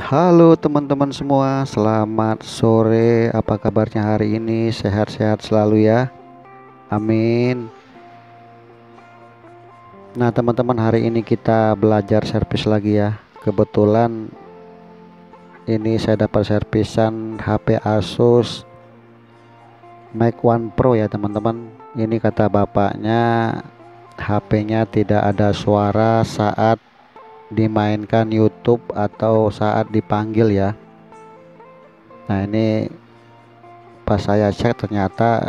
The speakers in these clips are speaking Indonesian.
Halo teman-teman semua, selamat sore. Apa kabarnya hari ini? Sehat-sehat selalu ya. Amin. Nah, teman-teman, hari ini kita belajar servis lagi ya. Kebetulan ini saya dapat servisan HP Asus Mic One Pro ya, teman-teman. Ini kata bapaknya, HP-nya tidak ada suara saat dimainkan YouTube atau saat dipanggil ya. Nah, ini pas saya cek ternyata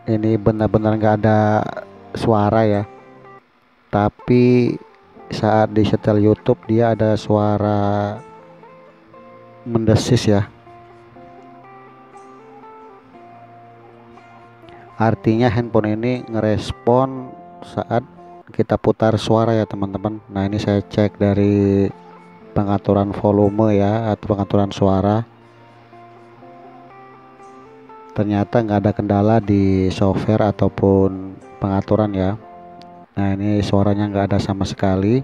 ini benar-benar nggak ada suara ya, tapi saat disetel YouTube dia ada suara mendesis ya. Artinya handphone ini ngerespon saat kita putar suara ya, teman-teman. Nah, ini saya cek dari pengaturan volume ya, atau pengaturan suara, ternyata nggak ada kendala di software ataupun pengaturan ya. Nah, ini suaranya nggak ada sama sekali.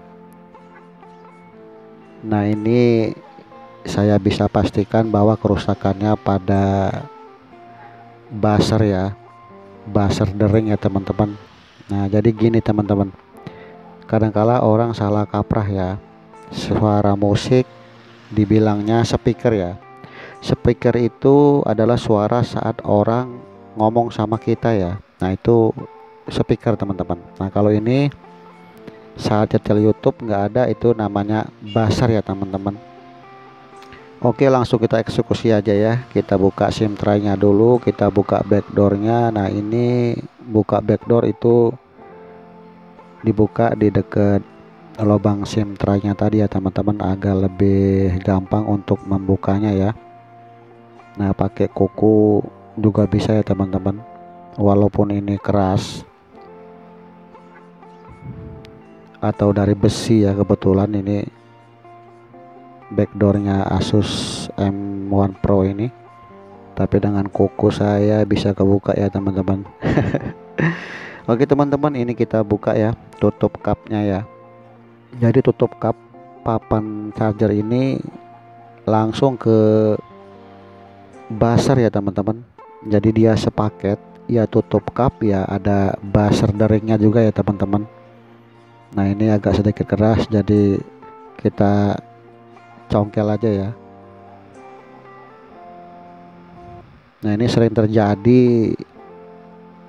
Nah, ini saya bisa pastikan bahwa kerusakannya pada buzzer ya, buzzer dering ya, teman-teman. Nah, jadi gini teman-teman, kadangkala orang salah kaprah ya, suara musik dibilangnya speaker ya. Speaker itu adalah suara saat orang ngomong sama kita ya. Nah, itu speaker teman-teman. Nah, kalau ini saat nyetel YouTube nggak ada, itu namanya buzzer ya, teman-teman. Oke, langsung kita eksekusi aja ya. Kita buka SIM tray-nya dulu, kita buka backdoor-nya. Nah, ini buka backdoor itu dibuka di dekat lubang SIM tray-nya tadi ya, teman-teman, agak lebih gampang untuk membukanya ya. Nah, pakai kuku juga bisa ya, teman-teman. Walaupun ini keras atau dari besi ya, kebetulan ini backdoornya Asus M1 Pro ini, tapi dengan kuku saya bisa kebuka ya, teman-teman. Oke teman-teman, ini kita buka ya, tutup cupnya ya. Jadi tutup cup papan charger ini langsung ke buzzer ya, teman-teman. Jadi dia sepaket ya, tutup cup ya, ada buzzer deringnya juga ya, teman-teman. Nah, ini agak sedikit keras, jadi kita congkel aja ya. Nah, ini sering terjadi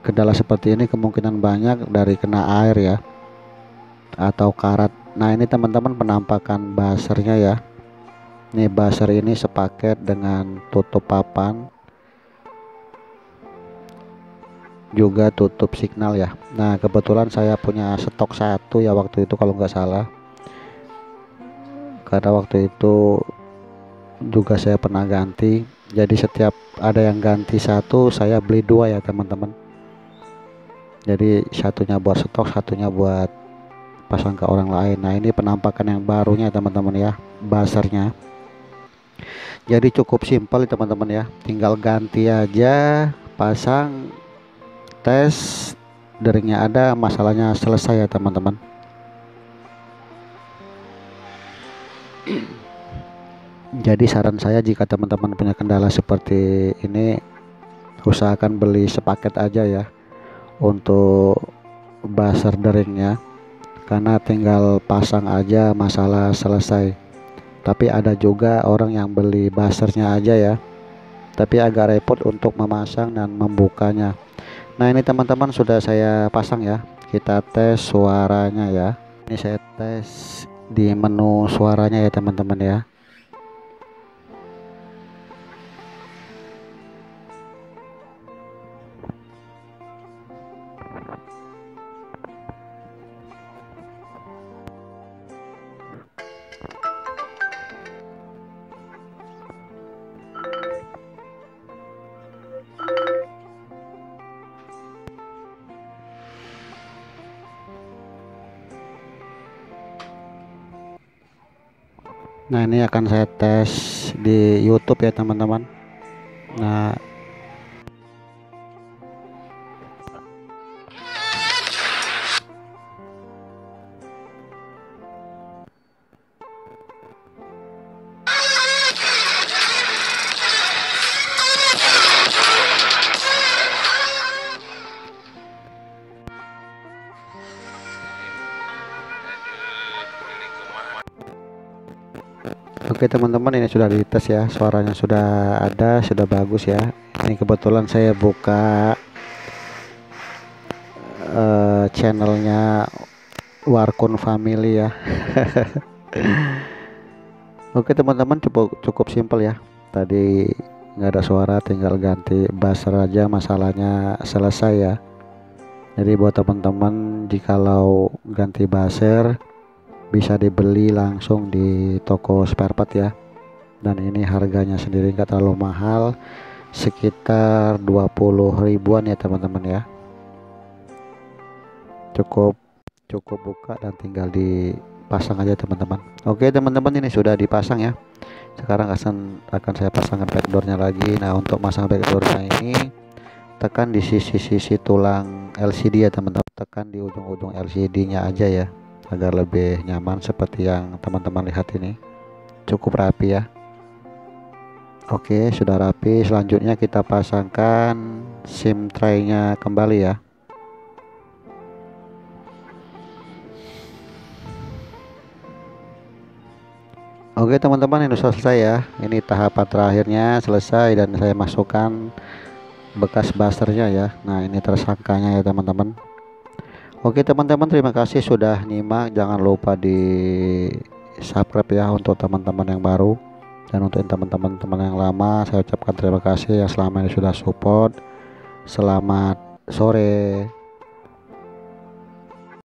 kendala seperti ini, kemungkinan banyak dari kena air ya, atau karat. Nah, ini teman-teman penampakan buzzernya ya. Nih, buzzer ini sepaket dengan tutup papan, juga tutup signal ya. Nah, kebetulan saya punya stok satu ya waktu itu kalau nggak salah, karena waktu itu juga saya pernah ganti. Jadi setiap ada yang ganti satu, saya beli dua ya, teman-teman. Jadi satunya buat stok, satunya buat pasang ke orang lain. Nah, ini penampakan yang barunya teman-teman ya, buzzernya. Jadi cukup simpel teman-teman ya, tinggal ganti aja, pasang, tes, deringnya ada, masalahnya selesai ya, teman-teman. Jadi saran saya, jika teman-teman punya kendala seperti ini, usahakan beli sepaket aja ya untuk buzzer deringnya, karena tinggal pasang aja, masalah selesai. Tapi ada juga orang yang beli buzzernya aja ya, tapi agak repot untuk memasang dan membukanya. Nah, ini teman-teman sudah saya pasang ya. Kita tes suaranya ya. Ini saya tes di menu suaranya ya, teman-teman ya. Nah, ini akan saya tes di YouTube ya, teman-teman. Nah, Oke teman-teman, ini sudah dites ya, suaranya sudah ada, sudah bagus ya. Ini kebetulan saya buka channelnya Warkun Family ya. Oke teman-teman, cukup simpel ya. Tadi nggak ada suara, tinggal ganti buzzer aja, masalahnya selesai ya. Jadi buat teman-teman, jikalau ganti buzzer bisa dibeli langsung di toko spare part ya. Dan ini harganya sendiri nggak terlalu mahal, sekitar 20 ribuan ya teman-teman ya. Cukup buka dan tinggal dipasang aja teman-teman. Oke teman-teman, ini sudah dipasang ya. Sekarang akan saya pasangkan backdoornya lagi. Nah, untuk masang backdoornya ini tekan di sisi-sisi tulang LCD ya teman-teman. Tekan di ujung-ujung LCD nya aja ya, agar lebih nyaman seperti yang teman-teman lihat ini. Cukup rapi ya. Oke, sudah rapi. Selanjutnya kita pasangkan SIM tray-nya kembali ya. Oke teman-teman, ini sudah selesai ya. Ini tahapan terakhirnya selesai dan saya masukkan bekas buzzernya ya. Nah, ini tersangkanya ya teman-teman. Oke teman-teman, terima kasih sudah nyimak. Jangan lupa di subscribe ya untuk teman-teman yang baru, dan untuk teman-teman yang lama saya ucapkan terima kasih yang selama ini sudah support. Selamat sore.